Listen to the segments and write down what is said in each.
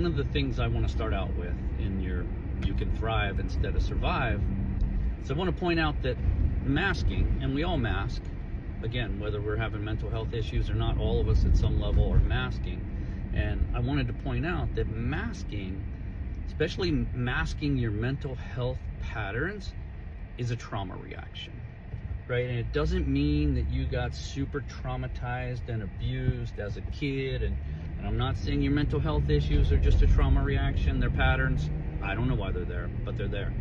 one of the things I want to start out with in your You Can Thrive Instead of Survive is I want to point out that masking, and we all mask, again, whether we're having mental health issues or not, all of us at some level are masking. And I wanted to point out that masking, especially masking your mental health patterns, is a trauma reaction, right? And it doesn't mean that you got super traumatized and abused as a kid. And I'm not saying your mental health issues are just a trauma reaction. They're patterns. I don't know why they're there, but they're there,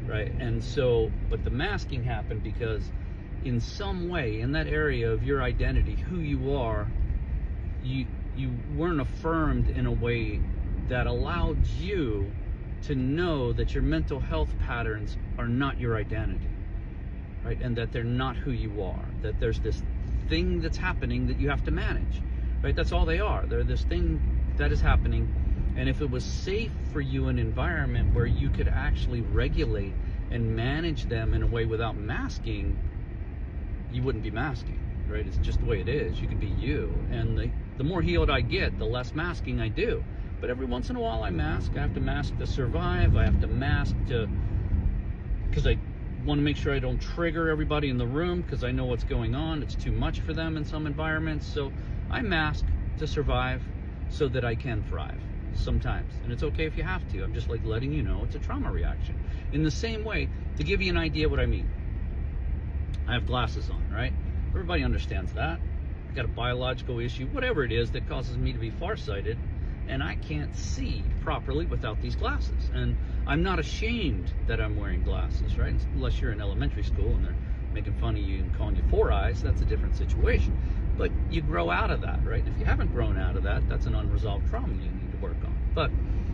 right? And so, but the masking happened because in some way, in that area of your identity, who you are, you weren't affirmed in a way that allowed you to know that your mental health patterns are not your identity, right? And that they're not who you are, that there's this thing that's happening that you have to manage, right? That's all they are. They're this thing that is happening. And if it was safe for you, an environment where you could actually regulate and manage them in a way without masking, you wouldn't be masking, right? It's just the way it is. You can be you. And the more healed I get, the less masking I do. But every once in a while I mask. I have to mask to survive. I have to mask because I want to make sure I don't trigger everybody in the room, because I know what's going on. It's too much for them in some environments. So I mask to survive so that I can thrive sometimes. And it's okay if you have to. I'm just like letting you know it's a trauma reaction. In the same way, to give you an idea what I mean, I have glasses on, right? Everybody understands that. I got a biological issue, whatever it is, that causes me to be farsighted, and I can't see properly without these glasses. And I'm not ashamed that I'm wearing glasses, right? Unless you're in elementary school and they're making fun of you and calling you four eyes, that's a different situation. But you grow out of that, right? If you haven't grown out of that, that's an unresolved trauma you need to work on. But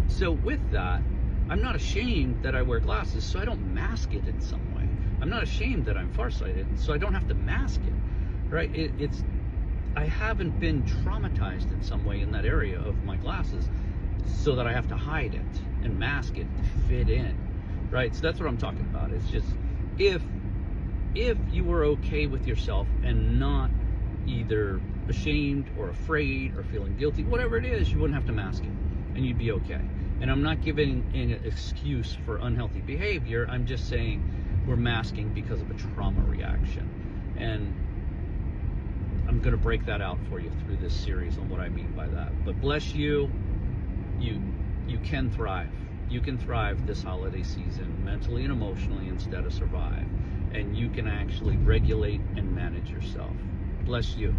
so with that, I'm not ashamed that I wear glasses, so I don't mask it in some way. I'm not ashamed that I'm farsighted, so I don't have to mask it, right? I haven't been traumatized in some way in that area of my glasses so that I have to hide it and mask it to fit in, right? So that's what I'm talking about. It's just, if you were okay with yourself and not either ashamed or afraid or feeling guilty, whatever it is, you wouldn't have to mask it and you'd be okay. And I'm not giving an excuse for unhealthy behavior. I'm just saying we're masking because of a trauma reaction. And I'm going to break that out for you through this series on what I mean by that. But bless you. You can thrive. You can thrive this holiday season mentally and emotionally instead of survive. And you can actually regulate and manage yourself. Bless you.